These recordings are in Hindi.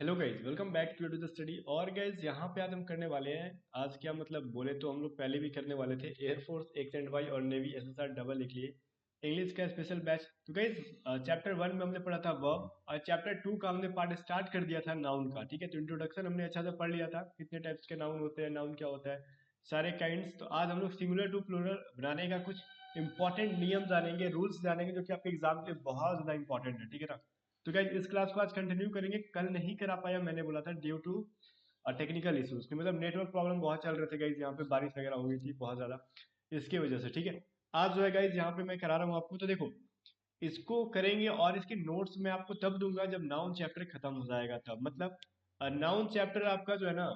Hello guys, welcome back to the study. और गाइज यहाँ पे आज हम करने वाले हैं, आज क्या मतलब बोले तो हम लोग पहले भी करने वाले थे एयरफोर्स एक्स एंड वाई और नेवी एसएसआर डबल के लिए इंग्लिश का स्पेशल बैच। तो गाइज चैप्टर 1 में हमने पढ़ा था वर्ब और चैप्टर 2 का हमने पार्ट स्टार्ट कर दिया था नाउन का। ठीक है, तो इंट्रोडक्शन हमने अच्छा से पढ़ लिया था, कितने टाइप्स के नाउन होते हैं, नाउन क्या होता है, सारे काइंड्स। तो आज हम लोग सिंगुलर टू प्लूरल बनाने का कुछ इंपॉर्टेंट नियम जानेंगे, रूल्स जानेंगे, जो कि आपके एग्जाम के लिए बहुत ज्यादा इंपॉर्टेंट है। ठीक है ना। तो गाइज इस क्लास को आज कंटिन्यू करेंगे, कल नहीं करा पाया, मैंने बोला था ड्यू टू टेक्निकल इश्यूज, मतलब नेटवर्क प्रॉब्लम बहुत चल रहे थे गाइज, यहाँ पे बारिश वगैरह हो गई थी बहुत ज्यादा, इसकी वजह से। ठीक है, आज जो है गाइज यहाँ पे मैं करा रहा हूँ आपको। तो देखो, इसको करेंगे और इसके नोट्स मैं आपको तब दूंगा जब नाउन चैप्टर खत्म हो जाएगा, तब मतलब नाउन चैप्टर आपका जो है ना,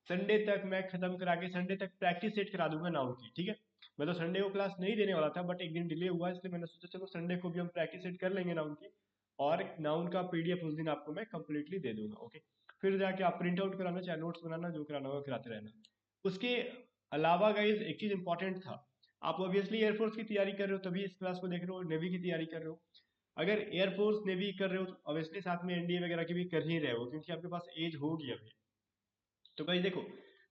संडे तक मैं खत्म करा के संडे तक प्रैक्टिस सेट करा दूंगा नाउन की। ठीक है, मैं तो संडे को क्लास नहीं देने वाला था, बट एक दिन डिले हुआ, इसलिए मैंने सोचा चलो संडे को भी हम प्रैक्टिस सेट कर लेंगे नाउन की, और नाउन का पीडीएफ उस दिन आपको मैं कंप्लीटली दे दूंगा। ओके, फिर जाके आप प्रिंट आउट कराना, चाहे नोट्स बनाना, जो कराना होगा कराते रहना। उसके अलावा गाइज एक चीज इंपॉर्टेंट था, आप ऑब्वियसली एयरफोर्स की तैयारी कर रहे हो तभी इस क्लास को देख रहे हो, नेवी की तैयारी कर रहे हो। अगर एयरफोर्स नेवी कर रहे हो तो ऑब्वियसली साथ में एनडीए वगैरह की भी कर ही रहे हो, क्योंकि आपके पास एज होगी अभी। तो भाई देखो,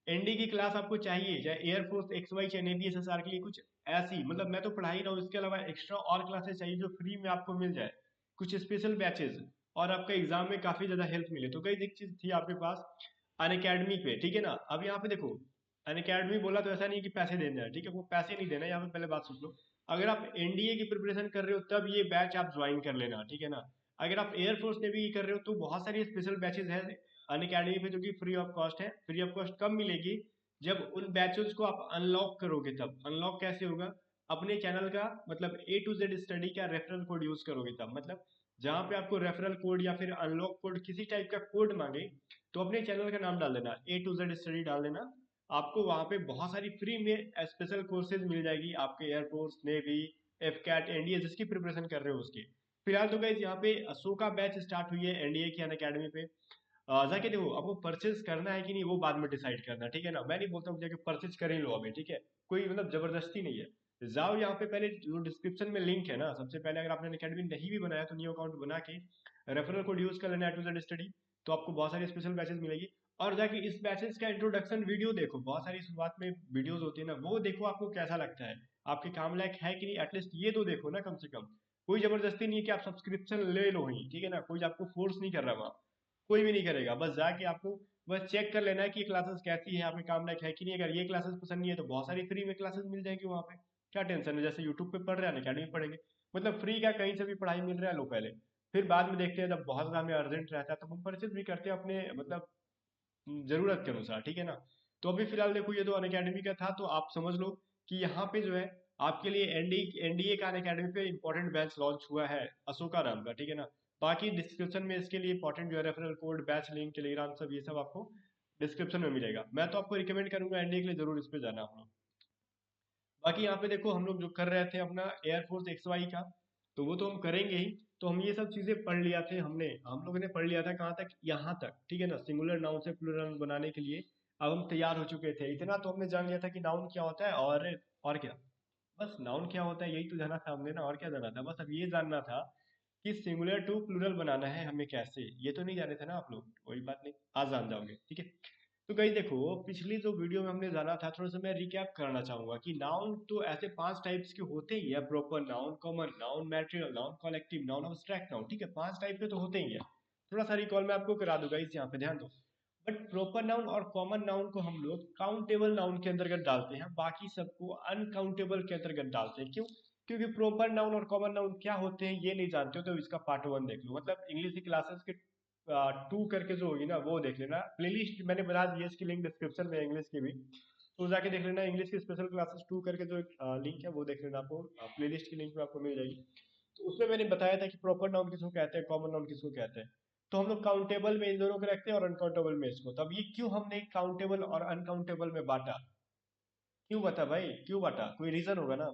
एनडी की क्लास आपको चाहिए, चाहे एयरफोर्स एक्स वाई चाहे नेवी एसएसआर के लिए कुछ ऐसी, मतलब मैं तो पढ़ा ही रहा हूँ, इसके अलावा एक्स्ट्रा और क्लासेस चाहिए जो फ्री में आपको मिल जाए, कुछ स्पेशल बैचेस, और आपका एग्जाम में काफी ज्यादा हेल्प मिले। तो कई एक चीज थी आपके पास अन अकेडमी पे। ठीक है ना, अब यहाँ पे देखो, अन अकेडमी बोला तो ऐसा नहीं कि पैसे देना है, ठीक है, वो पैसे नहीं देना है, यहाँ पे पहले बात सुन लो। अगर आप एनडीए की प्रिपरेशन कर रहे हो तब ये बैच आप ज्वाइन कर लेना। ठीक है ना, अगर आप एयरफोर्स नेवी कर रहे हो तो बहुत सारी स्पेशल बैचेस हैं अन अकेडमी पे, जो कि फ्री ऑफ कॉस्ट है। फ्री ऑफ कॉस्ट कब मिलेगी, जब उन बैचेस को आप अनलॉक करोगे। तब अनलॉक कैसे होगा, अपने चैनल का मतलब A to Z स्टडी का रेफरल कोड यूज करोगे तब, मतलब जहां पे आपको रेफरल कोड या फिर अनलॉक कोड किसी टाइप का कोड मांगे, तो अपने चैनल का नाम डाल देना, A to Z स्टडी डाल देना। आपको वहां पे बहुत सारी फ्री में स्पेशल कोर्सेज मिल जाएगी, आपके air force navy AFCAT NDA जिसकी प्रिपरेशन कर रहे हो उसकी। फिलहाल तो गाइस यहाँ पे अशोका बैच स्टार्ट हुई है एनडीए की अन अकेडमी पे। जाके देखो, आपको परचेज करना है कि नहीं वो बाद में डिसाइड करना। ठीक है ना, मैं नहीं बोलता हूँ जाके परचेज कर ही लो अभी। ठीक है, कोई मतलब जबरदस्ती नहीं है। जाओ यहाँ पे, पहले जो डिस्क्रिप्शन में लिंक है ना, सबसे पहले अगर आपने अकेडमी नहीं भी बनाया तो न्यू अकाउंट बना के रेफरल कोड यूज कर लेना A to Z स्टडी, तो आपको बहुत सारी स्पेशल बैचेस मिलेगी। और जाके इस बैचेस का इंट्रोडक्शन वीडियो देखो, बहुत सारी शुरुआत में वीडियोस होती है ना, वो देखो आपको कैसा लगता है, आपके काम लायक है कि नहीं, एटलीस्ट ये तो देखो ना कम से कम। कोई जबरदस्ती नहीं है कि आप सब्सक्रिप्शन ले लो ही, ठीक है ना, कोई आपको फोर्स नहीं कर रहा वहाँ, कोई भी नहीं करेगा। बस जाके आपको बस चेक कर लेना है कि ये क्लासेस कैसी है, आपके काम लायक है कि नहीं। अगर ये क्लासेस पसंद नहीं है तो बहुत सारी फ्री में क्लासेस मिल जाएंगी वहाँ पे, क्या टेंशन है, जैसे यूट्यूब पे पढ़ रहे हैं अकेडमी पढ़ेंगे, मतलब फ्री का कहीं से भी पढ़ाई मिल रहा है, लो पहले। फिर बाद में देखते हैं, जब बहुत ज्यादा हमें अर्जेंट रहता है तो हम परचेज भी करते हैं अपने मतलब जरूरत के अनुसार। ठीक है ना, तो अभी फिलहाल देखो, ये तो अन अकेडमी का था, तो आप समझ लो कि यहाँ पे जो है आपके लिए एनडीए का अन अकेडमी पे इंपॉर्टेंट बैच लॉन्च हुआ है, अशोका नाम का। ठीक है ना, बाकी डिस्क्रिप्शन में इसके लिए इंपॉर्टेंट जो है referral code, batch link, Telegram, सब ये सब आपको डिस्क्रिप्शन में मिलेगा। मैं तो आपको रिकमेंड करूंगा एनडीए के लिए जरूर इस पे जाना आप लोग। बाकी यहाँ पे देखो, हम लोग जो कर रहे थे अपना एयरफोर्स एक्स वाई का, तो वो तो हम करेंगे ही। तो हम ये सब चीजें पढ़ लिया थे, हम लोगों ने पढ़ लिया था कहाँ तक, यहाँ तक। ठीक है ना, सिंगुलर नाउन से प्लूरल बनाने के लिए अब हम तैयार हो चुके थे। इतना तो हमने जान लिया था कि नाउन क्या होता है, और क्या, बस नाउन क्या होता है यही तो जाना था हमने ना, और क्या जाना था। बस अब ये जानना था कि सिंगुलर टू प्लूरल बनाना है हमें कैसे, ये तो नहीं जाने थे ना आप लोग, कोई बात नहीं, आज जान जाओगे। ठीक है, तो गाइस देखो, पिछली जो वीडियो में हमने जाना था, थोड़ा सा मैं रिकैप करना चाहूंगा कि नाउन तो ऐसे 5 टाइप्स के होते ही है, proper noun, common noun, material noun, collective noun, abstract noun. ठीक है, 5 टाइप के तो होते ही है। थोड़ा सा रिकॉल मैं आपको करा दूंगा, इस यहाँ पे ध्यान दो। बट प्रॉपर नाउन और कॉमन नाउन को हम लोग काउंटेबल नाउन के अंतर्गत डालते हैं, बाकी सबको अनकाउंटेबल के अंतर्गत डालते हैं। क्यों? क्योंकि प्रॉपर नाउन और कॉमन नाउन क्या होते हैं ये नहीं जानते हो तो इसका पार्ट 1 देख लो, मतलब इंग्लिश की क्लासेस के 2 करके जो होगी ना वो देख लेना। प्लेलिस्ट मैंने बना दी है, इसकी लिंक डिस्क्रिप्शन में है, इंग्लिश की भी, तो जाके देख लेना। इंग्लिश की स्पेशल क्लासेस 2 करके जो लिंक है वो देख लेना, आपको प्लेलिस्ट की लिंक में आपको मिल जाएगी। तो उसमें मैंने बताया था कि प्रॉपर नाउन किसको कहते हैं, कॉमन नाउन किसको कहते हैं। तो हम लोग काउंटेबल में इन दोनों को रखते हैं और अनकाउंटेबल में इसको। तब ये क्यों हमने काउंटेबल और अनकाउंटेबल में बांटा, क्यों बता भाई, क्यों बांटा, कोई रीजन होगा ना,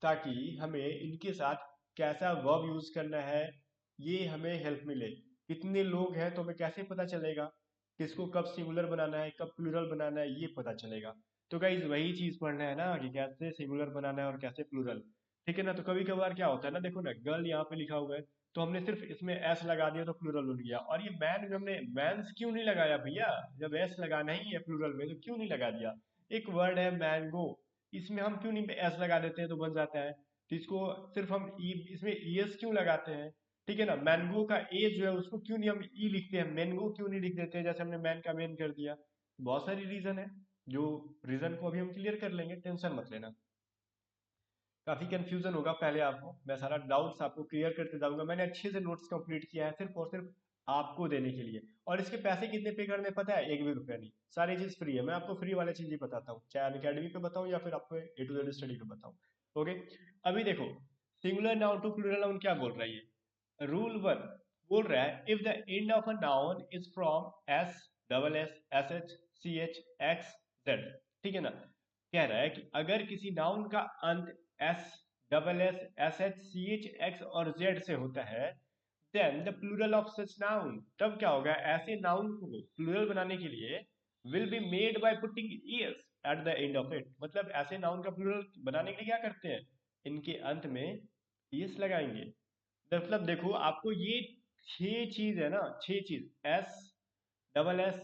ताकि हमें इनके साथ कैसा वर्ब यूज करना है ये हमें हेल्प मिले। कितने लोग हैं तो हमें कैसे पता चलेगा किसको कब सिंगुलर बनाना है, कब प्लूरल बनाना है, ये पता चलेगा। तो गाइज वही चीज पढ़ना है ना कि कैसे सिंगुलर बनाना है और कैसे प्लूरल। ठीक है ना। तो कभी कभार क्या होता है ना, देखो ना गर्ल यहाँ पे लिखा हुआ है, तो हमने सिर्फ इसमें एस लगा दिया तो प्लूरल बन गया। और ये मैन में हमने मैंस क्यों नहीं लगाया भैया, जब एस लगाना ही है प्लूरल में तो क्यों नहीं लगा दिया। एक वर्ड है मैंगो, इसमें हम क्यों नहीं एस लगा देते हैं तो बन जाता है। तो इसको सिर्फ हम ई, इसमें ईएस क्यों लगाते हैं। ठीक है ना। मैंगो का ए जो है उसको क्यों नहीं हम ई लिखते हैं, मैंगो क्यों नहीं लिख देते हैं, जैसे हमने मैन का मैन कर दिया। बहुत सारी रीजन है, जो रीजन को अभी हम क्लियर कर लेंगे, टेंशन मत लेना। काफी कंफ्यूजन होगा पहले आपको, मैं सारा डाउट्स आपको क्लियर करते जाऊंगा। मैंने अच्छे से नोट्स कंप्लीट किया है सिर्फ और सिर्फ आपको देने के लिए। और इसके पैसे कितने पे करने पता है, एक भी रुपया नहीं, सारी चीज फ्री है। मैं आपको फ्री वाली चीज ही बताता हूँ, चाहे अनअकैडमी पे बताऊँ या फिर आपको ए टू जेड स्टडी पे बताऊँ। ओके। अभी देखो, singular noun to plural noun क्या बोल रहा है ये, रूल वन बोल रहा है if the end of a noun is from S, double S, S H, C H, X, Z. ठीक है ना। कह रहा है कि अगर किसी नाउन का अंत S, double S, S H, C H, X और जेड से होता है, then the plural of such noun, तब क्या होगा, ऐसे नाउन को प्लूरल बनाने के लिए will be made by putting ES at the end of it. मतलब ऐसे नाउन का प्लूरल बनाने के लिए क्या करते हैं, इनके अंत में ईएस लगाएंगे। मतलब देखो आपको ये छह चीज है ना, छह चीज, S, double S,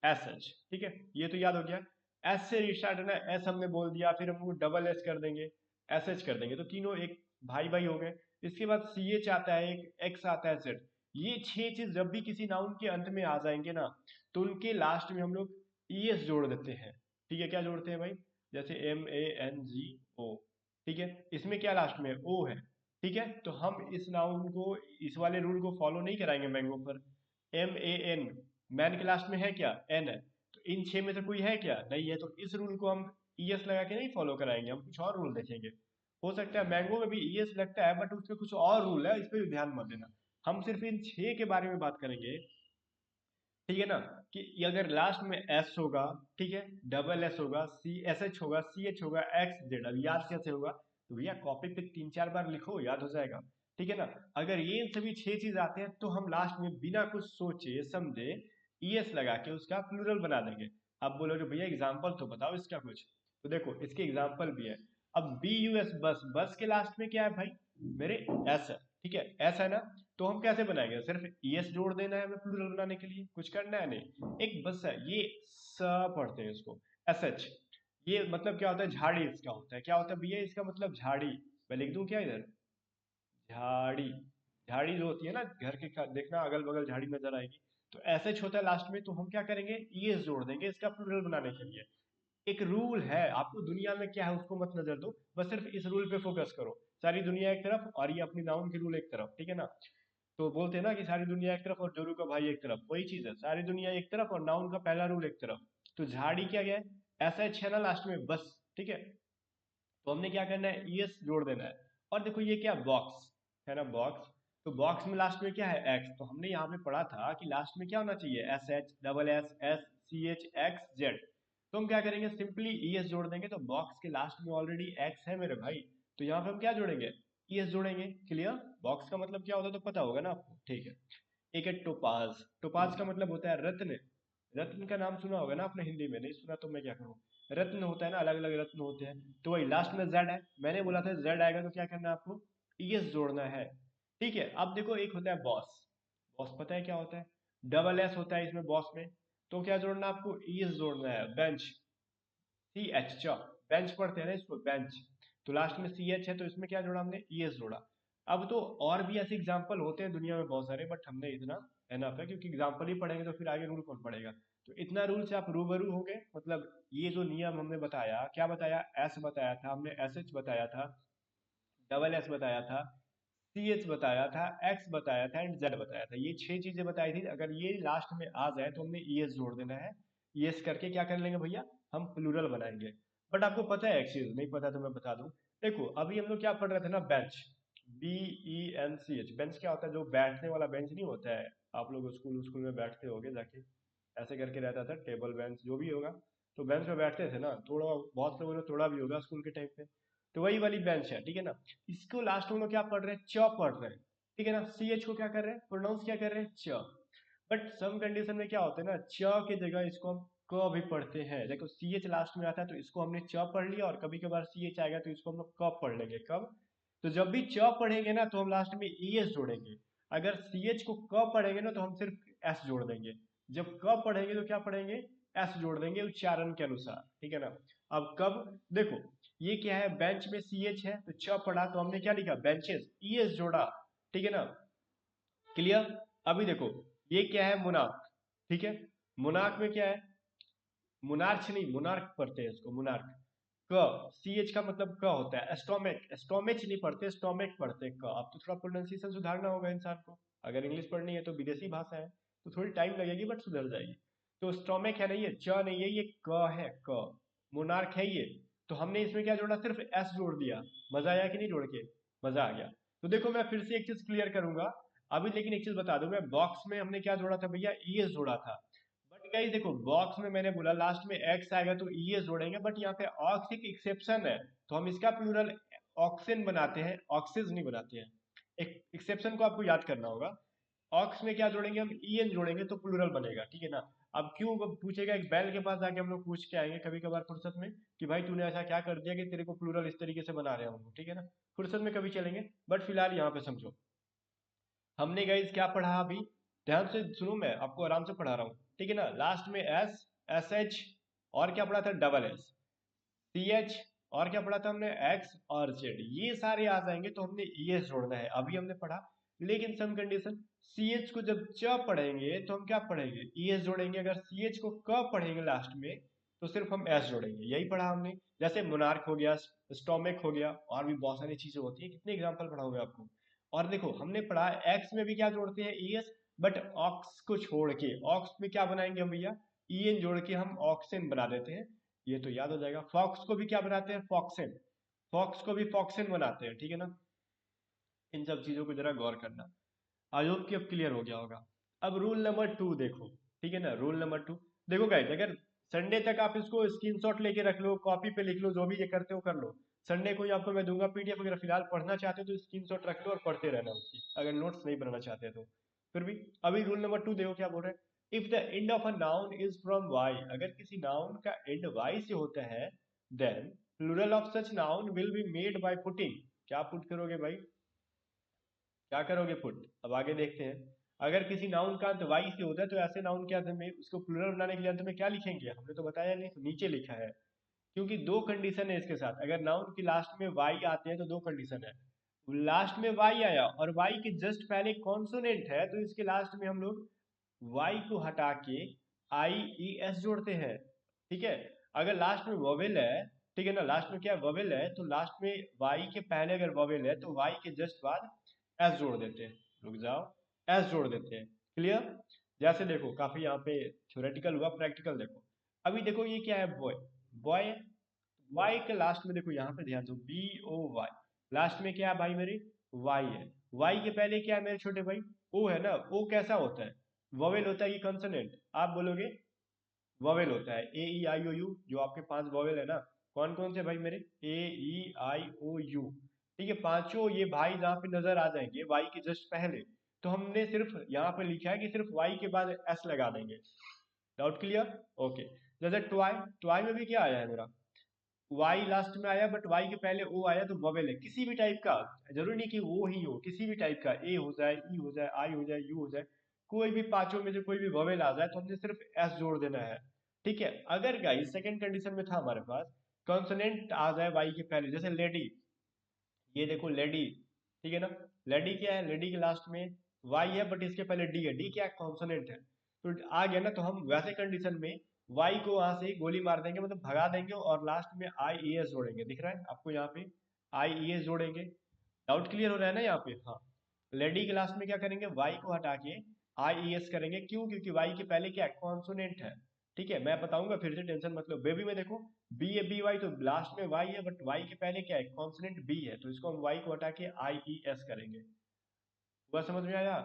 S H, ठीक है, ये तो याद हो गया। एस से रिस्टार्ट है ना, एस हमने बोल दिया, फिर हम डबल एस कर देंगे, एस एच कर देंगे, तो तीनों एक भाई भाई हो गए। इसके बाद सी एच आता है, एक एक्स आता है, जेड। ये छह चीज जब भी किसी नाउन के अंत में आ जाएंगे ना, तो उनके लास्ट में हम लोग ई एस जोड़ देते हैं। ठीक है, क्या जोड़ते हैं भाई, जैसे एम ए एन जी ओ। ठीक है, इसमें क्या लास्ट में ओ है। ठीक है, तो हम इस नाउन को, इस वाले रूल को फॉलो नहीं कराएंगे मैंगो पर। एम ए एन, मैन के लास्ट में है क्या, एन है, तो इन छह में से कोई है क्या, नहीं है, तो इस रूल को हम ईएस लगा के नहीं फॉलो कराएंगे, हम कुछ और रूल देखेंगे। हो सकता है मैंगो में भी ईएस लगता है, बट उसमें कुछ और रूल है, इस पर भी ध्यान मत देना। हम सिर्फ इन छह के बारे में बात करेंगे। ठीक है ना, कि ये अगर लास्ट में एस होगा, ठीक है, डबल एस होगा, सी एस एच होगा, सी एच होगा, एक्स जेड, अब याद कैसे होगा, तो भैया कॉपी पे तीन चार बार लिखो, याद हो जाएगा। ठीक है ना। अगर ये सभी छह चीज आते हैं तो हम लास्ट में बिना कुछ सोचे समझे ईएस लगा के उसका प्लूरल बना देंगे। अब बोलोगे भैया एग्जाम्पल तो बताओ इसका कुछ, तो देखो इसके एग्जाम्पल भी है। अब बी यू एस, बस, बस के लास्ट में क्या है भाई, मेरे एस है। ठीक है, एस है ना, तो हम कैसे बनाएंगे, सिर्फ ईएस जोड़ देना है हमें प्लूरल बनाने के लिए, कुछ करना है नहीं, एक बस है ये, स पढ़ते हैं इसको, एस एच। ये मतलब क्या होता है, झाड़ी इसका होता है, क्या होता है भैया इसका मतलब झाड़ी। मैं लिख दूं क्या इधर, झाड़ी। झाड़ी जो होती है ना घर के, देखना अगल बगल झाड़ी नजर आएगी, तो एस एच होता है लास्ट में, तो हम क्या करेंगे, ईएस जोड़ देंगे इसका प्लूरल बनाने के लिए। एक रूल है, आपको दुनिया में क्या है उसको मत नजर दो, बस सिर्फ इस रूल पे फोकस करो। सारी दुनिया एक तरफ और ये अपनी नाउन के रूल एक तरफ। ठीक है ना। तो बोलते हैं ना कि सारी दुनिया एक तरफ और जोरू का भाई एक तरफ, वही चीज है, सारी दुनिया एक तरफ और नाउन का पहला रूल एक तरफ। तो झाड़ी क्या गया, ऐसा है छह ना लास्ट में, बस। ठीक है, तो हमने क्या करना है, ईएस जोड़ देना है। और देखो ये क्या, बॉक्स है ना, बॉक्स। तो बॉक्स में लास्ट में क्या है, एक्स, तो हमने यहाँ पे पढ़ा था कि लास्ट में क्या होना चाहिए, S H, double S, S C H, X Z. तो हम क्या करेंगे, सिंपली ईएस जोड़ देंगे, तो बॉक्स के लास्ट में ऑलरेडी एक्स है मेरे भाई, तो यहाँ पे हम क्या जोड़ेंगे, ईएस जोड़ेंगे। क्लियर, बॉक्स का मतलब क्या होता है तो पता होगा ना आपको। ठीक है, एक है टोपाज। टोपाज का मतलब होता है रत्न। रत्न का नाम सुना होगा ना आपने, हिंदी में नहीं सुना तो मैं क्या करूँ। रत्न होता है ना, अलग अलग रत्न होते हैं, तो वही लास्ट में जेड है, मैंने बोला था जेड आएगा तो क्या करना है आपको, ईएस जोड़ना है। ठीक है, अब देखो एक होता है बॉस। बॉस पता है क्या होता है, डबल एस होता है इसमें बॉस में, तो क्या जोड़ना है आपको, ईएस जोड़ना है। बेंच, सी एच, च, बेंच पढ़ते हैं ना इसको, बेंच। तो लास्ट में सी एच है, तो इसमें क्या जोड़ा हमने, ईएस जोड़ा। अब तो और भी ऐसे एग्जाम्पल होते हैं दुनिया में बहुत सारे, बट हमने इतना एनफ है, क्योंकि एग्जाम्पल ही पढ़ेंगे तो फिर आगे रूल कौन पढ़ेगा। तो इतना रूल से आप रूबरू हो गए, मतलब ये जो नियम हमने बताया, क्या बताया, एस बताया था हमने, एस एच बताया था, डबल एस बताया था, सी एच बताया था, एक्स बताया था एंड जेड बताया था, ये छह चीजें बताई थी। अगर ये लास्ट में आ जाए तो हमने ईएस जोड़ देना है। ईएस करके क्या कर लेंगे भैया, हम प्लूरल बनाएंगे। बट आपको पता है एक चीज, नहीं पता तो मैं बता दूं। देखो अभी हम लोग क्या पढ़ रहे थे ना, bench, B E N C H. Bench क्या होता है, जो बैठने वाला बेंच नहीं होता है, आप लोग स्कूल स्कूल में बैठते होगे जाके, ऐसे करके रहता था, टेबल बेंच जो भी होगा, तो बेंच पे बैठते थे ना, थोड़ा बहुत लोगों ने तोड़ा भी होगा स्कूल के टाइम पे। तो वही वाली बेंच है, ठीक है ना। इसको लास्ट में हम लोग क्या पढ़ रहे हैं, च पढ़ रहे हैं। ठीक है ना, सी एच को क्या कर रहे हैं, प्रोनाउंस क्या कर रहे हैं, च। बट सम कंडीशन में क्या होता है ना, च की जगह इसको हम क भी पढ़ते हैं। देखो सी एच लास्ट में आता है तो इसको हमने च पढ़ लिया, और कभी कभार सी एच आएगा तो इसको हम लोग क पढ़ लेंगे, कब, तो जब भी च पढ़ेंगे ना तो हम लास्ट में ई एस जोड़ेंगे। अगर सी एच को क पढ़ेंगे ना तो हम सिर्फ एस जोड़ देंगे। जब क पढ़ेंगे तो क्या पढ़ेंगे, एस जोड़ देंगे उच्चारण के अनुसार, ठीक है ना। अब कब, देखो ये क्या है, बेंच में सी एच है तो च पढ़ा तो हमने क्या लिखा, बेंचेस, ई एस जोड़ा, ठीक है ना। क्लियर। अभी देखो ये क्या है, मुनाक, ठीक है। मुनाक में क्या है, मुनार्च नहीं, मुनार्क पढ़ते हैं इसको, मुनार्क। क, सी एच का मतलब क होता है, स्टोमिक, स्टोमिच नहीं पढ़ते, स्टोमिक पढ़ते हैं क। अब तो थोड़ा प्रोनाउंसिएशन सुधारना होगा इंसान को, अगर इंग्लिश पढ़नी है तो विदेशी भाषा है तो थोड़ी टाइम लगेगी बट सुधर जाएगी। तो स्टोमिक है नहीं, ये च नहीं है, ये क है, क। मोनार्क है ये। तो हमने इसमें क्या जोड़ा, सिर्फ एस जोड़ दिया। मजा आया कि नहीं जोड़ के, मजा आ गया। तो देखो मैं फिर से एक चीज क्लियर करूंगा अभी, लेकिन एक चीज बता दूं मैं, बॉक्स में हमने क्या जोड़ा था भैया, ई एस जोड़ा था। बट गाइस देखो बॉक्स में मैंने बोला लास्ट में एक्स आएगा तो ई एस जोड़ेंगे, बट यहाँ पे ऑक्स एक एक्सेप्शन है, तो हम इसका प्लूरल ऑक्सिन बनाते हैं, ऑक्सिस नहीं बनाते हैं। एक एक्सेप्शन को आपको याद करना होगा। ऑक्स में क्या जोड़ेंगे हम, ई एन जोड़ेंगे तो प्लूरल बनेगा, ठीक है ना। अब क्यों, वो पूछेगा, एक बैल के पास जाके हम लोग पूछ के आएंगे कभी कभार फुर्सत में कि भाई तूने ऐसा क्या कर दिया कि तेरे को प्लूरल इस तरीके से बना रहे हैं हम लोग, ठीक है ना। फुर्सत में कभी चलेंगे, बट फिलहाल यहाँ पे समझो हमने गाइस क्या पढ़ा अभी, ध्यान से सुनो, मैं आपको आराम से पढ़ा रहा हूँ, ठीक है ना। लास्ट में एस, एस एच, और क्या पढ़ा था, डबल एस, सी एच, और क्या पढ़ा था हमने, एक्स और जेड, ये सारे आ जाएंगे तो हमने ई एस जोड़ना है, अभी हमने पढ़ा। लेकिन सम कंडीशन, सी एच को जब च पढ़ेंगे तो हम क्या पढ़ेंगे, ई एस जोड़ेंगे। अगर सी एच को क पढ़ेंगे लास्ट में तो सिर्फ हम एस जोड़ेंगे, यही पढ़ा हमने। जैसे मोनार्क हो गया, स्टोमिक हो गया, और भी बहुत सारी चीजें होती है, कितने एग्जाम्पल पढ़ाऊंगा आपको। और देखो हमने पढ़ा एक्स में भी क्या जोड़ते हैं, ई एस, बट ऑक्स को छोड़ के, ऑक्स में क्या बनाएंगे हम भैया, ई एन जोड़ के हम ऑक्सिन बना देते हैं। ये तो याद हो जाएगा। फॉक्स को भी क्या बनाते हैं, फॉक्सिन, फॉक्स को भी फॉक्सिन बनाते हैं, ठीक है ना। इन सब चीजों को जरा गौर करना। आई होप कि अब क्लियर हो गया होगा। अब रूल नंबर 2 देखो, ठीक है ना, रूल नंबर 2। देखो गाइस, अगर संडे तक आप इसको स्क्रीनशॉट लेके रख लो, कॉपी पे लिख लो, जो भी ये करते हो कर लो। संडे को ही आपको मैं दूंगा पीडीएफ, अगर फिलहाल पढ़ना चाहते हो तो स्क्रीनशॉट रख लो और पढ़ते रहना उसकी, अगर नोट्स नहीं बनाना चाहते तो। फिर भी अभी रूल नंबर 2 देखो क्या बोल रहे हैं, if the end of a noun is from Y, अगर किसी नाउन का एंड वाई से होता है, then plural of such noun will be made by putting, क्या पुट करोगे भाई, क्या करोगे पुट। अब आगे देखते हैं, अगर किसी नाउन का अंत वाई से होता है तो ऐसे नाउन के अंत में उसको प्लूरल बनाने के लिए अंत में क्या लिखेंगे, हमने तो बताया नहीं, तो नीचे लिखा है। क्योंकि दो कंडीशन है इसके साथ, अगर नाउन की लास्ट में वाई आते हैं तो दो कंडीशन है। लास्ट में वाई आया और वाई के जस्ट पहले कॉन्सोनेंट है, तो इसके लास्ट में हम लोग वाई को हटा के आई ई एस जोड़ते हैं, ठीक है। अगर लास्ट में वोवेल है, ठीक है ना, लास्ट में क्या वोवेल है, तो लास्ट में वाई के पहले अगर वोवेल है तो वाई के जस्ट बाद एस जोड़ देते हैं, रुक जाओ, एस जोड़ देते हैं। क्लियर। जैसे देखो काफी यहाँ पे थ्योरेटिकल हुआ, प्रैक्टिकल देखो। अभी देखो ये क्या है, बॉय, बॉय, वाई के लास्ट में देखो, यहाँ पे ध्यान दो, बी ओ वाई, लास्ट में क्या है भाई मेरे, वाई है। वाई के पहले क्या है मेरे छोटे भाई, ओ है ना। ओ कैसा होता है, वोवेल होता है कि कंसोनेंट, आप बोलोगे वोवेल होता है, ए ई आई ओ यू, जो आपके पांच वोवेल है ना, कौन कौन से भाई मेरे, ए ई आई ओ यू, ठीक है, पांचों ये भाई जहाँ पे नजर आ जाएंगे वाई के जस्ट पहले, तो हमने सिर्फ यहाँ पे लिखा है कि सिर्फ वाई के बाद एस लगा देंगे। Doubt clear, okay. जैसे ट्वाई, ट्वाई में भी क्या आया है मेरा, वाई लास्ट में आया बट वाई के पहले ओ आया, तो वोवेल है किसी भी टाइप का, जरूरी नहीं कि वो ही हो, किसी भी टाइप का, ए हो जाए, ई हो जाए, आई हो जाए, यू हो जाए, कोई भी पांचों में से कोई भी वोवेल आ जाए तो हमने सिर्फ एस जोड़ देना है, ठीक है। अगर गाइस सेकंड कंडीशन में था हमारे पास, कॉन्सोनेंट आ जाए वाई के पहले, जैसे लेडी, ये देखो लेडी, ठीक है ना। लेडी क्या है, लेडी के लास्ट में वाई है बट इसके पहले डी है, डी क्या है, कॉन्सोनेंट है, तो आ गया ना। तो हम वैसे कंडीशन में वाई को वहां से गोली मार देंगे, मतलब भगा देंगे, और लास्ट में आई ई एस जोड़ेंगे, दिख रहा है आपको यहाँ पे, आई ई एस जोड़ेंगे। डाउट क्लियर हो रहा है ना यहाँ पे, हाँ। लेडी के लास्ट में क्या करेंगे, वाई को हटा के आई ई एस करेंगे, क्यों, क्योंकि वाई के पहले क्या है, कॉन्सोनेंट है, ठीक है। मैं बताऊंगा फिर से, टेंशन मतलब। बेबी में देखो, बी ए बी वाई, तो लास्ट में वाई है बट वाई के पहले क्या है, कॉन्सोनेंट बी है, तो इसको हम वाई को हटा के आई ई एस करेंगे। हुआ समझ में आया,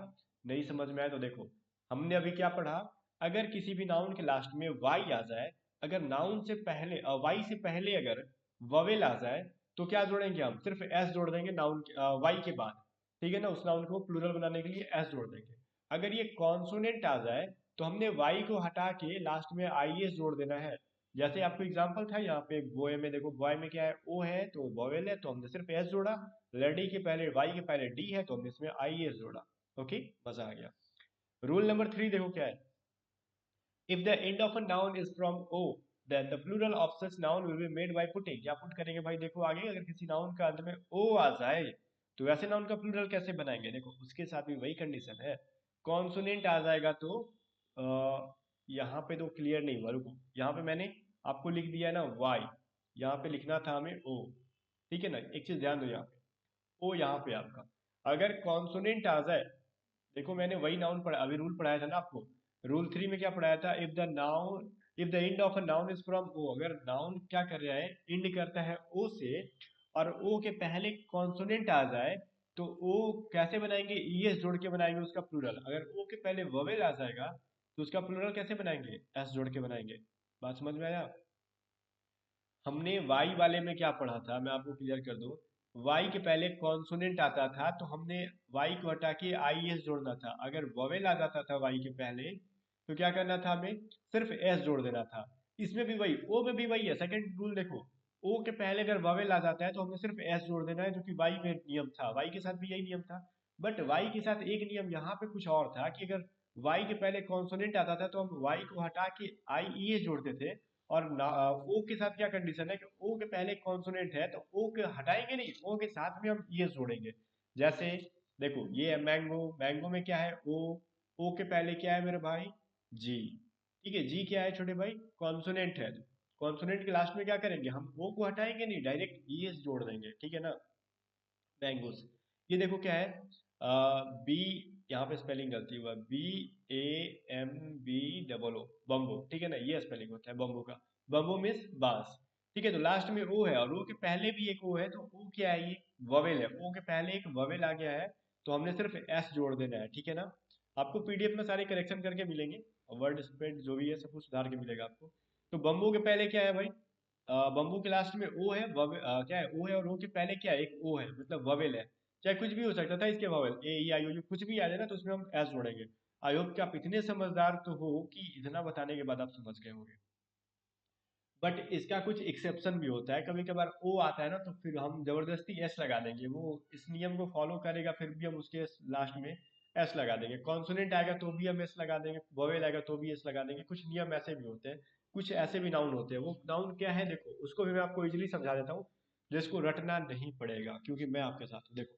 नहीं समझ में आया तो देखो, हमने अभी क्या पढ़ा, अगर किसी भी नाउन के लास्ट में वाई आ जाए, अगर नाउन से पहले वाई से पहले अगर ववेल आ जाए, तो क्या जोड़ेंगे हम, सिर्फ एस जोड़ देंगे नाउन वाई के बाद, ठीक है ना। उस नाउन को प्लूरल बनाने के लिए एस जोड़ देंगे। अगर ये कॉन्सोनेंट आ जाए तो हमने वाई को हटा के लास्ट में आई एस जोड़ देना है। जैसे आपको एग्जांपल था यहाँ पे बॉय में, देखो बॉय में क्या है, ओ है तो वॉवेल है तो हमने सिर्फ एस जोड़ा। लेडी के पहले, वाई के पहले डी है तो हमने इसमें आई एस जोड़ा। ओके, मजा आ गया। रूल नंबर 3 देखो क्या है, if the end of a noun is from O then the plural of such noun will be made by putting. क्या पुट करेंगे भाई, देखो आगे अगर किसी नाउन का अंत में ओ आ जाए तो वैसे नाउन का प्लूरल कैसे बनाएंगे, देखो उसके साथ भी वही कंडीशन है, कॉन्सोनेंट आ जाएगा तो यहाँ पे तो क्लियर नहीं हुआ, रुको यहाँ पे मैंने आपको लिख दिया है ना वाई, यहाँ पे लिखना था हमें ओ। ठीक है ना, एक चीज ध्यान दो, यहाँ पे ओ यहाँ पे आपका अगर कॉन्सोनेंट आ जाए, देखो मैंने वही नाउन पढ़ा, अभी रूल पढ़ाया था ना आपको, रूल 3 में क्या पढ़ाया था, if the end of a noun is from O, अगर नाउन क्या कर रहा है, एंड करता है ओ से और ओ के पहले कॉन्सोनेंट आ जाए तो ओ कैसे बनाएंगे, ईएस जोड़ के बनाएंगे उसका प्लूरल। अगर ओ के पहले वोवेल आ जाएगा तो उसका प्लूरल कैसे बनाएंगे, एस जोड़ के बनाएंगे। बात समझ में आया। हमने वाई वाले में क्या पढ़ा था, मैं आपको क्लियर कर दूं, वाई के पहले कॉन्सोनेंट आता था तो हमने वाई को हटा के आई एस जोड़ना था। अगर वोवेल आ जाता था वाई के पहले तो क्या करना था, हमें सिर्फ एस जोड़ देना था। इसमें भी वही, ओ में भी वही है, सेकंड रूल देखो, ओ के पहले अगर वोवेल आ जाता है तो हमें सिर्फ एस जोड़ देना है, जो कि वाई में नियम था, वाई के साथ भी यही नियम था। बट वाई के साथ एक नियम यहाँ पे कुछ और था कि अगर वाई के पहले कॉन्सोनेंट आता था तो हम वाई को हटा के आई ई एस जोड़ते थे। और ओ के साथ क्या कंडीशन है कि ओ के पहले कॉन्सोनेंट है तो ओ के हटाएंगे नहीं, ओ के साथ में हम ईएस जोड़ेंगे। जैसे देखो ये है मैंगो, मैंगो में क्या है ओ के पहले क्या है मेरे भाई, जी। ठीक है, जी क्या है छोटे भाई, कॉन्सोनेंट है। कॉन्सोनेंट के लास्ट में क्या करेंगे, हम ओ को हटाएंगे नहीं, डायरेक्ट ईएस जोड़ देंगे, ठीक है ना, मैंगोस। ये देखो क्या है, बी, यहाँ पे स्पेलिंग गलती हुआ, B A M B double O, bamboo, ठीक है ना, ये स्पेलिंग होता है बम्बो का, बम्बो मीन्स बांस। ठीक है, तो लास्ट में ओ है और ओ के पहले भी एक ओ है तो ओ क्या है, ये ववेल है, ओ के पहले एक ववेल आ गया है तो हमने सिर्फ एस जोड़ देना है, ठीक है ना। आपको पीडीएफ में सारे करेक्शन करके मिलेंगे, वर्ड स्प्रेड जो भी है सब कुछ सुधार के मिलेगा आपको। तो बम्बो के पहले क्या है भाई, बम्बू के लास्ट में ओ है, क्या है, ओ है और ओ के पहले क्या है, एक ओ है, मतलब ववेल है। चाहे कुछ भी हो सकता था इसके vowel, A E I O you कुछ भी आ जाए ना तो उसमें हम एस जोड़ेंगे। आई होप कि आप इतने समझदार तो हो कि इतना बताने के बाद आप समझ गए होंगे। बट इसका कुछ एक्सेप्शन भी होता है, कभी कभार ओ आता है ना तो फिर हम जबरदस्ती एस लगा देंगे, वो इस नियम को फॉलो करेगा फिर भी हम उसके लास्ट में एस लगा देंगे। कॉन्सोनेंट आएगा तो भी हम एस लगा देंगे, वोवेल आएगा तो भी एस लगा देंगे, कुछ नियम ऐसे भी होते हैं। कुछ ऐसे भी नाउन होते हैं, वो नाउन क्या है देखो उसको भी मैं आपको इजीली समझा देता हूँ, जिसको रटना नहीं पड़ेगा क्योंकि मैं आपके साथ हूँ। देखो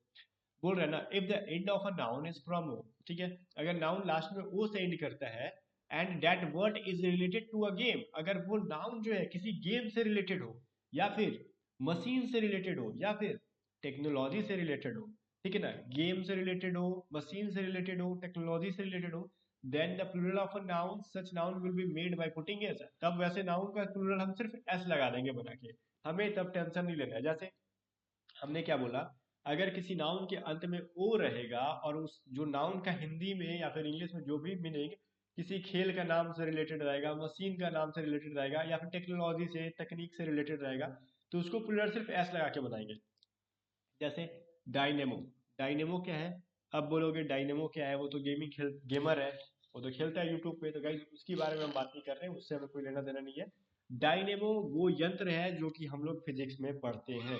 बोल रहे हैं ना, if the end of a noun is from O, ठीक है, अगर नाउन लास्ट में ओ से एंड करता है and that word is related to a game, अगर वो नाउन जो है किसी गेम से रिलेटेड हो या फिर मशीन से रिलेटेड हो या फिर टेक्नोलॉजी से रिलेटेड हो, ठीक है ना, गेम से रिलेटेड हो, मशीन से रिलेटेड हो, टेक्नोलॉजी से रिलेटेड हो, then the plural of a noun such noun will be made by putting S, तब वैसे नाउन का प्लूरल हम सिर्फ एस लगा देंगे बना के, हमें तब टेंशन नहीं लेना है। जैसे हमने क्या बोला, अगर किसी नाउन के अंत में ओ रहेगा और उस जो नाउन का हिंदी में या फिर इंग्लिश में जो भी मीनिंग किसी खेल का नाम से रिलेटेड रहेगा, मशीन का नाम से रिलेटेड रहेगा या फिर टेक्नोलॉजी से तकनीक से रिलेटेड रहेगा तो उसको प्लूरल सिर्फ एस लगा के बनाएंगे। जैसे डायनेमो, डायनेमो क्या है, अब बोलोगे डायनेमो क्या है, वो तो गेमर है, वो तो खेलता है यूट्यूब पे, तो गाइस उसके बारे में हम बात नहीं कर रहे हैं, उससे हमें कोई लेना देना नहीं है। डायनेमो वो यंत्र है जो कि हम लोग फिजिक्स में पढ़ते हैं।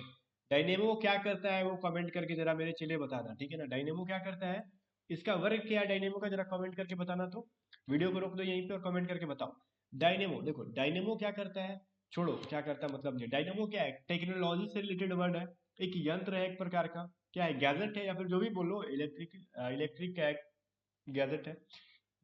डायनेमो क्या करता है वो कमेंट करके जरा मेरे चलिए बताना, ठीक है ना, डायनेमो क्या करता है, इसका वर्क क्या है डायनेमो का, जरा कमेंट करके बताना। तो वीडियो को रोक दो यहीं पे और कमेंट करके बताओ। डायनेमो, देखो डायनेमो क्या करता है, छोड़ो क्या करता है मतलब नहीं, डायनेमो क्या है, टेक्नोलॉजी से रिलेटेड वर्ड है, एक यंत्र है एक प्रकार का, क्या है, गैजेट है या फिर जो भी बोलो, इलेक्ट्रिक, इलेक्ट्रिक का एक गैजेट है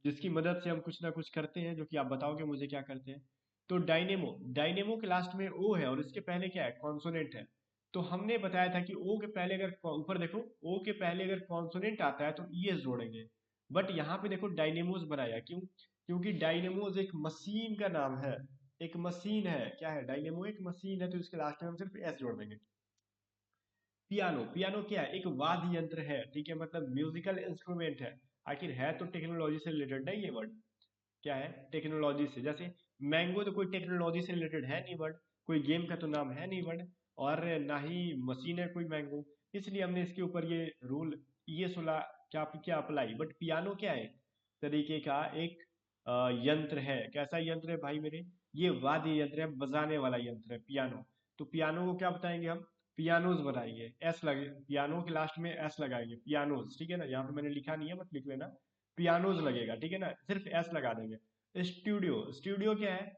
जिसकी मदद से हम कुछ ना कुछ करते हैं, जो कि आप बताओगे मुझे क्या करते हैं। तो डायनेमो, डायनेमो के लास्ट में ओ है और इसके पहले क्या है, कॉन्सोनेंट है। तो हमने बताया था कि ओ के पहले अगर ऊपर देखो, ओ के पहले अगर कॉन्सोनेंट आता है तो ईएस जोड़ेंगे। बट यहाँ पे देखो डायनेमोस बनाया क्यों, क्योंकि डायनेमोस एक मशीन का नाम है, एक मशीन है, क्या है, डायनेमो एक मशीन है तो इसके लास्ट में हम सिर्फ एस जोड़ देंगे। पियानो, पियानो क्या है, एक वाद्य यंत्र है, ठीक है, मतलब म्यूजिकल इंस्ट्रूमेंट है। आखिर है तो टेक्नोलॉजी से रिलेटेड नहीं ये वर्ड, क्या है, टेक्नोलॉजी से। जैसे मैंगो तो कोई टेक्नोलॉजी से रिलेटेड है नहीं वर्ड, कोई गेम का तो नाम है नहीं वर्ड, और ना ही मशीन है कोई मैंगो, इसलिए हमने इसके ऊपर ये रूल, ये सुला क्या क्या अप्लाई। बट पियानो क्या है, तरीके का एक यंत्र है, कैसा यंत्र है भाई मेरे, ये वाद्य यंत्र है, बजाने वाला यंत्र है, पियानो। तो पियानो को क्या बताएंगे हम? पियानोज बनाएंगे, एस लगे, पियानो के लास्ट में एस लगाएंगे, पियानोज, ठीक है ना। यहाँ पे मैंने लिखा नहीं है, मत लिख लेना, पियानोज लगेगा, ठीक है ना, सिर्फ एस लगा देंगे। स्टूडियो, स्टूडियो क्या है?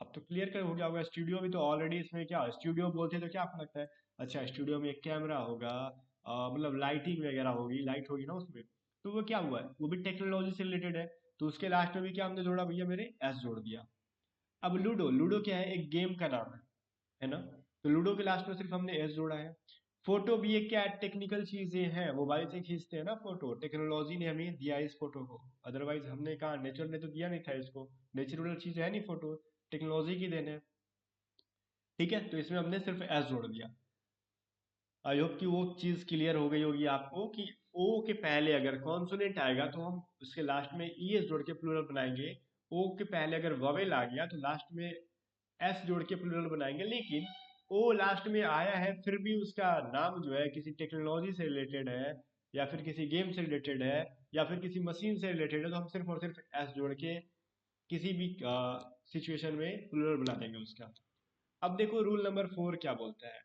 अब तो क्लियर कर हो गया होगा, स्टूडियो भी तो ऑलरेडी इसमें क्या, स्टूडियो बोलते हैं तो क्या आपको लगता है? अच्छा, स्टूडियो में एक कैमरा होगा, मतलब लाइटिंग वगैरह होगी, लाइट होगी ना उसमें। तो वो क्या हुआ है, वो भी टेक्नोलॉजी से रिलेटेड है। तो उसके लास्ट में भी क्या हमने जोड़ा भैया, मेरे एस जोड़ दिया। अब लूडो, लूडो क्या है, एक गेम का नाम है ना। तो लूडो के लास्ट में सिर्फ हमने एस जोड़ा है। फोटो भी एक क्या है, टेक्निकल चीजें हैं, मोबाइल से खींचते हैं ना फोटो, टेक्नोलॉजी ने हमें दिया है इस फोटो को, अदरवाइज हमने कहा, नेचर ने तो दिया नहीं था इसको, नेचुरल चीज है नहीं फोटो, टेक्नोलॉजी की देन है। ठीक है, तो इसमें हमने सिर्फ एस जोड़ दिया। आई होप कि वो चीज क्लियर हो गई होगी आपको कि ओ के पहले अगर कॉन्सोनेंट आएगा तो हम उसके लास्ट में ई एस जोड़ के प्लूरल बनाएंगे। ओ के पहले अगर ववेल आ गया तो लास्ट में एस जोड़ के प्लूरल बनाएंगे। लेकिन ओ लास्ट में आया है, फिर भी उसका नाम जो है किसी टेक्नोलॉजी से रिलेटेड है, या फिर किसी गेम से रिलेटेड है, या फिर किसी मशीन से रिलेटेड है, तो हम सिर्फ और सिर्फ एस जोड़ के किसी भी सिचुएशन में प्लूरल बना देंगे उसका। अब देखो रूल नंबर 4 क्या बोलता है।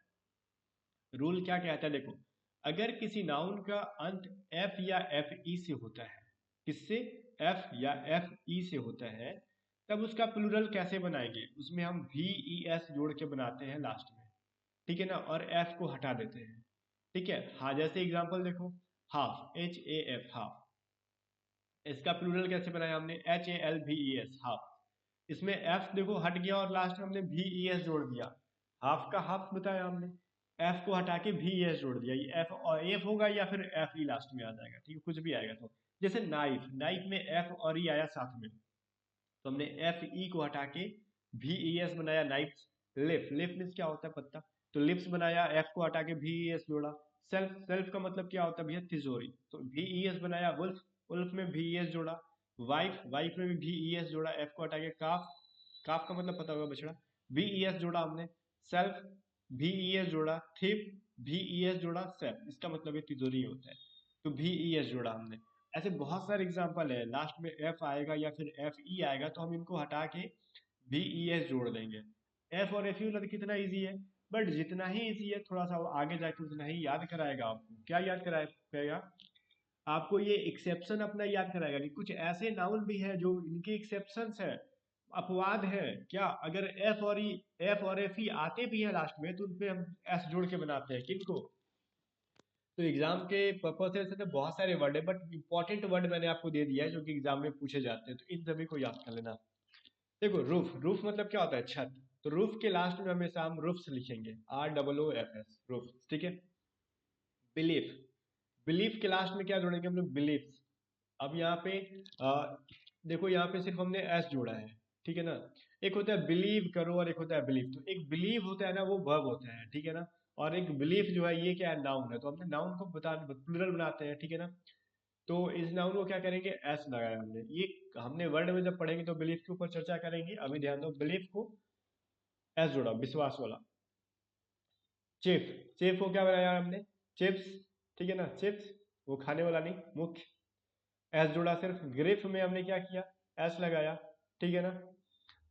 रूल क्या कहता है, देखो, अगर किसी नाउन का अंत एफ या एफ ई से होता है, किससे? एफ या एफ ई से होता है, तब उसका प्लूरल कैसे बनाएंगे? उसमें हम वी ई एस जोड़ के बनाते हैं लास्ट में, ठीक है ना, और एफ को हटा देते हैं। ठीक है, हाँ, जैसे एग्जांपल देखो, half, H A F, half, इसका प्लूरल कैसे बनाया हमने? H A L V E S, half. इसमें एफ देखो हट गया और लास्ट में हमने वी ई एस जोड़ दिया, हाफ का हाफ बताया हमने, एफ को हटा के वी ई एस जोड़ दिया, ये एफ और एफ होगा या फिर एफ ई लास्ट में आ जाएगा, ठीक है, कुछ भी आएगा। तो जैसे नाइफ, नाइफ में एफ और ई आया साथ में, तो हमने एफ ई को हटा के वी ई एस बनाया, नाइफ। लिफ, लिफ मीन्स क्या होता है? पत्ता। तो लिप्स बनाया, एफ को हटा के वी ई एस जोड़ा। सेल्फ, सेल्फ का मतलब क्या होता है भैया? तिजोरी। तो वी ई एस बनाया। वुल्फ, वुल्फ में वी ई एस जोड़ा। वाइफ, वाइफ में भी वी ई एस जोड़ा, एफ को हटा के। काफ, काफ का मतलब पता होगा बछड़ा, वी ई एस जोड़ा हमने। सेल्फ, वी ई एस जोड़ा। थिप, वी ई एस जोड़ा। सेल्फ, इसका मतलब ये तिजोरी होता है, तो वी ई एस जोड़ा हमने। ऐसे बहुत सारे एग्जाम्पल है, लास्ट में एफ आएगा या फिर एफ ई आएगा तो हम इनको हटा के वी ई एस जोड़ देंगे। एफ और एफ यू लग कितना इजी है, बट जितना ही इजी है थोड़ा सा वो आगे जाके उतना ही याद कराएगा आपको। क्या याद कराएगा आपको? ये एक्सेप्शन अपना याद कराएगा कि कुछ ऐसे नाउन भी है जो इनके एक्सेप्शंस है, अपवाद है। क्या अगर एफ और ई, एफ और एफ ई आते भी हैं लास्ट में, तो उनपे हम एस जोड़ के बनाते हैं, किनको? तो एग्जाम के पर्पज से तो बहुत सारे वर्ड है, बट इंपॉर्टेंट वर्ड मैंने आपको दे दिया है जो कि एग्जाम में पूछे जाते हैं, तो इन सभी को याद कर लेना। देखो, रूफ, रूफ मतलब क्या होता है? छत। तो रूफ के लास्ट में हमेशा हम रूफ्स लिखेंगे, R double O F S, roof, ठीक है। बिलीफ, बिलीफ के लास्ट में क्या जोड़ेंगे हम लोग? बिलीफ्स। अब यहाँ पे देखो, यहाँ पे सिर्फ हमने एस जोड़ा है, ठीक है ना। एक होता है बिलीव करो और एक होता है बिलीव। तो एक बिलीव होता है ना, वो वर्ब होता है, ठीक है ना। और एक बिलीफ जो है ये क्या है? नाउन है। तो हमने नाउन को बता प्लूरल बनाते हैं, ठीक है ना। तो इस नाउन को क्या करेंगे? एस लगाया हमने। ये हमने वर्ड में जब पढ़ेंगे तो बिलीफ के ऊपर चर्चा करेंगे, अभी ध्यान दो, बिलीफ को एस जोड़ा, विश्वास वाला। चिप, चिप को क्या बनाया हमने? चिप्स, ठीक है ना, चिप्स, वो खाने वाला नहीं, मुख्य। एस जोड़ा सिर्फ। ग्रिफ में हमने क्या किया? एस लगाया, ठीक है ना।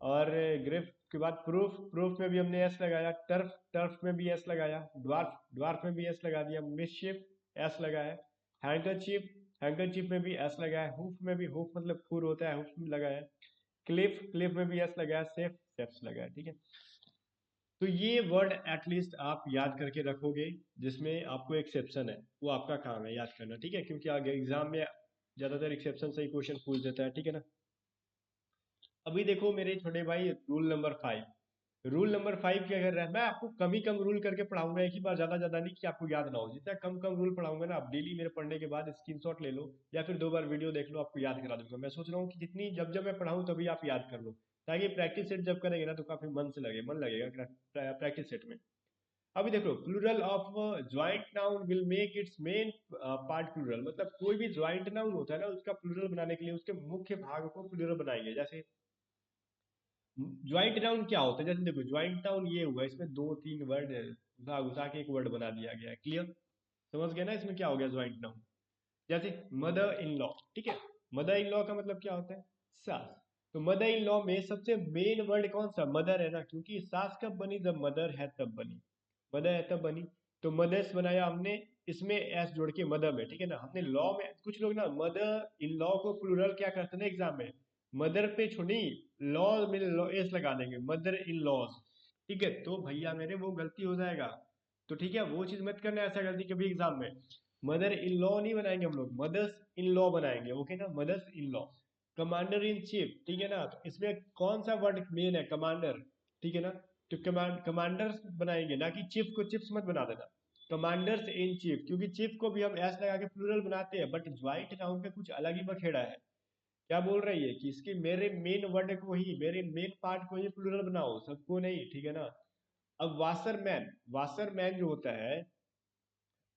और ग्रिफ के बाद प्रूफ, प्रूफ में भी हमने एस लगाया। टर्फ, टर्फ में भी एस लगाया। ड्वार्फ, ड्वार्फ में भी एस लगा दिया। मिसशिप, एस लगाया। हैंकरचीफ, हैंकरचीफ में भी एस लगाया। हुफ में भी, हुफ मतलब खुर होता है, हुफ में लगाया। क्लिफ, क्लिफ में भी एस लगाया। सेफ, सेफ्स लगाया, ठीक है। तो ये वर्ड एटलीस्ट आप याद करके रखोगे, जिसमें आपको एक्सेप्शन है, वो आपका काम है याद करना, ठीक है, क्योंकि आगे एग्जाम में ज्यादातर एक्सेप्शन से ही क्वेश्चन पूछ देता है, ठीक है ना। अभी देखो मेरे छोटे भाई, रूल नंबर 5। रूल नंबर 5 क्या कर रहा है? मैं आपको कम ही कम रूल करके पढ़ाऊंगा, एक ही बार, ज्यादा ज्यादा नहीं कि आपको याद ना हो। जितना कम कम रूल पढ़ाऊंगा ना, आप डेली मेरे पढ़ने के बाद स्क्रीनशॉट ले लो या फिर 2 बार वीडियो देख लो, आपको याद करा दूंगा। मैं सोच रहा हूँ कि जितनी जब जब मैं पढ़ाऊँ तभी आप याद कर लो, ताकि प्रैक्टिस सेट जब करेंगे ना तो काफी मन से लगे, मन लगेगा प्रैक्टिस सेट में। अभी देखो, plural of joint noun will make its main part plural. मतलब कोई भी ज्वाइंट नाउन होता है ना, उसका प्लूरल बनाने के लिए उसके मुख्य भाग को प्लूरल बनाएंगे। जैसे ज्वाइंट नाउन क्या होता है? जैसे देखो, ज्वाइंट नाउन ये हुआ, इसमें 2 3 वर्ड घुसा घुसा के एक वर्ड बना दिया गया है, क्लियर? समझ गए ना इसमें क्या हो गया ज्वाइंट नाउन? जैसे मदर इन लॉ, ठीक है, मदर इन लॉ का मतलब क्या होता है? सास। तो मदर इन लॉ में सबसे मेन वर्ड कौन सा? मदर है ना, क्योंकि सास कब बनी? जब मदर है तब बनी, मदर है तब बनी। तो मदर्स बनाया हमने, इसमें एस जोड़ के मदर में, ठीक है ना। हमने लॉ में, कुछ लोग ना मदर इन लॉ को प्लूरल क्या करते हैं ना एग्जाम में, मदर पे छोड़ी लॉ में एस लगा देंगे, मदर इन लॉज, ठीक है। तो भैया मेरे वो गलती हो जाएगा, तो ठीक है वो चीज मत करना ऐसा गलती कभी एग्जाम में। मदर इन लॉ नहीं बनाएंगे हम लोग, मदर्स इन लॉ बनाएंगे, ओके ना, mother's in law. Commander in chief, ठीक है ना, तो इसमें कौन सा वर्ड मेन है? कमांडर, ठीक है ना। तो कमांडर्स बनाएंगे ना कि चीफ को चिप्स मत बना देना, कमांडर्स इन चीफ, क्योंकि चीफ को भी हम एस लगा के प्लूरल बनाते हैं, बट ज्वाइंट नाउन पे कुछ अलग ही बखेड़ा है। क्या बोल रही है कि इसके मेरे मेन वर्ड को ही, मेरे मेन पार्ट को ही प्लूरल बनाओ, सबको नहीं, ठीक है ना। अब वासरमैन, वासरमैन जो होता है,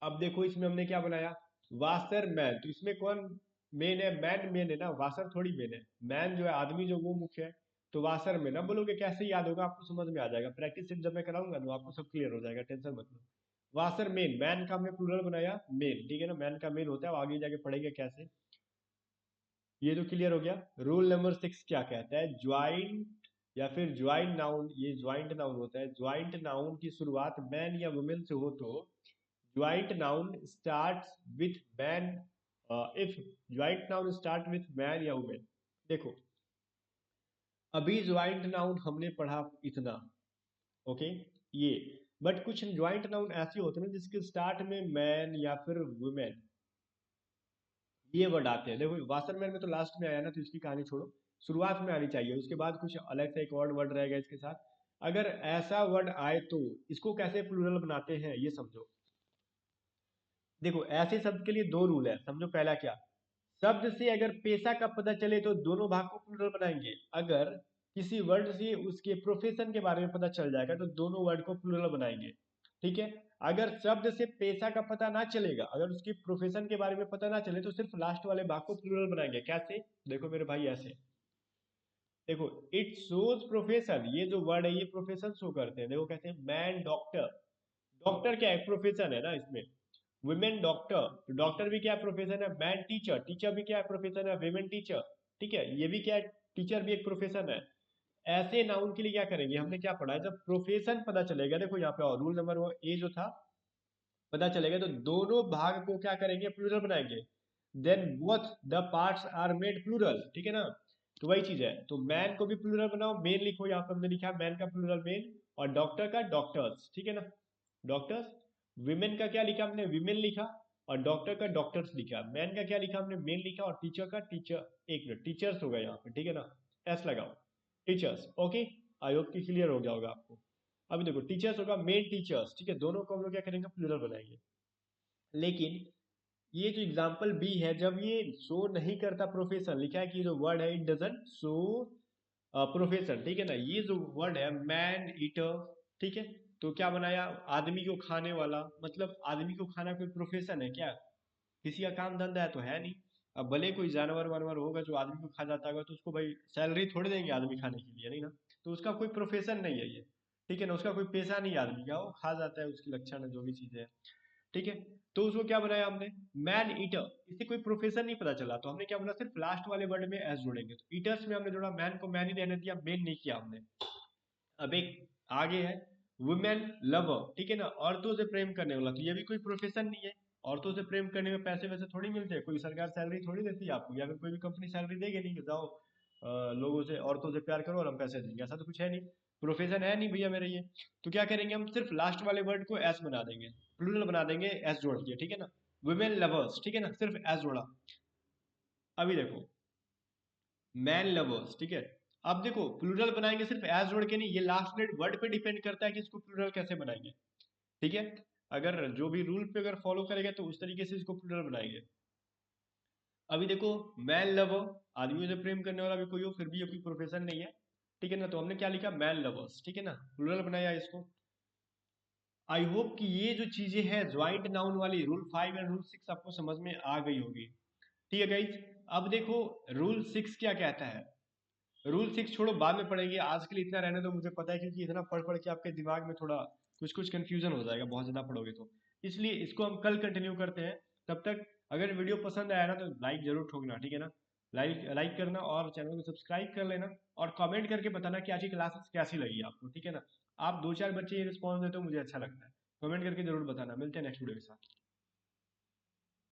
अब देखो इसमें हमने क्या बनाया, वासरमैन, तो इसमें कौन मेन है? मैन मेन है ना, वासर थोड़ी मेन है। मैन जो है आदमी जो, वो मुख्य है। तो वासर में ना बोलोगे कैसे याद होगा, आपको समझ में आ जाएगा, प्रैक्टिस जब मैं कराऊंगा ना आपको सब क्लियर हो जाएगा, टेंशन मत लो। वासर मेन, मैन का हमने प्लूरल बनाया मेन, ठीक है ना, मैन का मेन होता है, वो आगे जाके पढ़ेंगे कैसे। ये तो क्लियर हो गया। रूल नंबर 6 क्या कहता है? ज्वाइंट या फिर ज्वाइंट नाउन, ये ज्वाइंट नाउन होता है, ज्वाइंट नाउन की शुरुआत मैन या वुमेन से हो तो joint noun start with man, if joint noun start with man या वुमेन। देखो अभी ज्वाइंट नाउन हमने पढ़ा इतना, ओके, ये, बट कुछ ज्वाइंट नाउन ऐसे होते हैं जिसके स्टार्ट में मैन या फिर वुमेन ये वर्ड आते हैं। देखो वासरमैन में तो लास्ट में आया ना, तो इसकी कहानी छोड़ो, शुरुआत में आनी चाहिए, उसके बाद कुछ अलग से एक और वर्ड रहेगा इसके साथ। अगर ऐसा वर्ड आए तो इसको कैसे प्लूरल बनाते हैं ये समझो। देखो ऐसे शब्द के लिए दो रूल है, समझो। पहला क्या, शब्द से अगर पेशा का पता चले तो दोनों भाग को प्लूरल बनाएंगे। अगर किसी वर्ड से उसके प्रोफेशन के बारे में पता चल जाएगा तो दोनों वर्ड को प्लूरल बनाएंगे, ठीक है। अगर शब्द से पेशा का पता ना चलेगा, अगर उसकी प्रोफेशन के बारे में पता ना चले, तो सिर्फ लास्ट वाले भाग को प्लूरल बनाएंगे। कैसे? देखो मेरे भाई ऐसे, देखो इट शोज प्रोफेशन, ये जो वर्ड है ये प्रोफेशन शो करते हैं। देखो कहते हैं मैन डॉक्टर, डॉक्टर क्या है? प्रोफेशन है ना इसमें। वुमेन डॉक्टर, तो डॉक्टर भी क्या प्रोफेशन है? मैन टीचर, टीचर भी क्या प्रोफेशन है? वुमेन टीचर, ठीक है, ये भी क्या है? टीचर भी एक प्रोफेशन है। ऐसे नाउन के लिए क्या करेंगे, हमने क्या पढ़ा है, जब प्रोफेशन पता चलेगा, देखो यहाँ पे और रूल नंबर वो ए जो था, पता चलेगा तो दोनों भाग को क्या करेंगे, प्लूरल बनाएंगे। Then both the parts are made plural, ठीक है ना। तो वही चीज है, तो मैन को भी प्लूरल बनाओ, मेन लिखो, यहाँ पे हमने लिखा मैन का प्लूरल मेन, और डॉक्टर का डॉक्टर्स, ठीक है ना, डॉक्टर्स। विमेन का क्या लिखा हमने? विमेन लिखा, और डॉक्टर का डॉक्टर्स लिखा। मैन का क्या लिखा हमने? मेन लिखा, और टीचर का टीचर, एक मिनट, टीचर्स होगा यहाँ पे, ठीक है ना, एस लगाओ, टीचर्स, ओके। आई होप कि क्लियर हो गया होगा आपको। अभी देखो टीचर्स होगा मेन टीचर्स, ठीक है, दोनों को हम लोग क्या करेंगे, प्लूरल बनाएंगे। लेकिन ये जो एग्जाम्पल बी है, जब ये शो नहीं करता प्रोफेशन, लिखा है कि ये जो वर्ड है इट डजंट शो प्रोफेशन, ठीक है ना, ये जो वर्ड है मैन ईटर, ठीक है, तो क्या बनाया, आदमी को खाने वाला, मतलब आदमी को खाना कोई प्रोफेशन है क्या? किसी का काम धंधा है तो है नहीं। अब भले कोई जानवर वानवर होगा जो आदमी को खा जाता होगा, तो उसको भाई सैलरी थोड़ी देंगे आदमी खाने के लिए, नहीं ना। तो उसका कोई प्रोफेशन नहीं है ये, ठीक है ना, उसका कोई पेशा नहीं है आदमी का, वो खा जाता है, उसकी लक्षण है जो भी चीजें है, ठीक है। तो उसको क्या बनाया हमने, मैन ईटर, इसे कोई प्रोफेशन नहीं पता चला, तो हमने क्या बोला, सिर्फ लास्ट वाले वर्ड में एस जोड़ेंगे, तो ईटर्स में हमने जोड़ा मैन को, मैन ही रहने दिया, मेन नहीं किया हमने। अब एक आगे है वुमेन लवर, ठीक है ना, औरतों से प्रेम करने वाला, तो ये भी कोई प्रोफेशन नहीं है। औरतों से प्रेम करने में पैसे वैसे थोड़ी मिलते हैं, कोई सरकार सैलरी थोड़ी देती है आपको, या फिर कोई भी कंपनी सैलरी देगी नहीं कि जाओ लोगों से, औरतों से प्यार करो और हम पैसे देंगे, ऐसा तो कुछ है नहीं, प्रोफेशन है नहीं भैया मेरे ये। तो क्या करेंगे, हम सिर्फ लास्ट वाले वर्ड को एस बना देंगे, प्लूरल बना देंगे एस जोड़ के, ठीक है ना, वुमेन लवर्स, ठीक है ना, सिर्फ एस जोड़ा। अभी देखो मैन लवर्स, ठीक है। अब देखो प्लूरल बनाएंगे सिर्फ एज जोड़ के नहीं, ये लास्ट वर्ड पे डिपेंड करता है कि इसको प्लूरल कैसे बनाएंगे, ठीक है। अगर जो भी रूल पे अगर फॉलो करेगा तो उस तरीके से इसको प्लूरल बनाएंगे। अभी देखो मैन लवर, आदमियों से प्रेम करने वाला भी कोई हो, फिर भी ये कोई प्रोफेशन नहीं है, ठीक है ना, तो हमने क्या लिखा, मैन लवर्स, ठीक है ना, प्लूरल बनाया इसको। आई होप कि ये जो चीजें हैं ज्वाइंट नाउन वाली, रूल 5 एंड रूल 6 आपको समझ में आ गई होगी, ठीक है गाइज। अब देखो रूल 6 क्या कहता है। रूल 6 छोड़ो बाद में पढ़ेंगे, आज के लिए इतना रहने दो, मुझे पता है, क्योंकि इतना पढ़ पढ़ के आपके दिमाग में थोड़ा कुछ कुछ कंफ्यूजन हो जाएगा बहुत ज्यादा पढ़ोगे तो, इसलिए इसको हम कल कंटिन्यू करते हैं। तब तक अगर वीडियो पसंद आया ना तो लाइक जरूर ठोकना, ठीक है ना। लाइक लाइक करना और चैनल को सब्सक्राइब कर लेना, और कमेंट करके बताना कि आज की क्लासेस कैसी लगी आपको, ठीक है ना। आप 2-4 बच्चे ये रिस्पॉन्स देते हो मुझे अच्छा लगता है, कमेंट करके जरूर बताना। मिलते हैं नेक्स्ट वीडियो के साथ।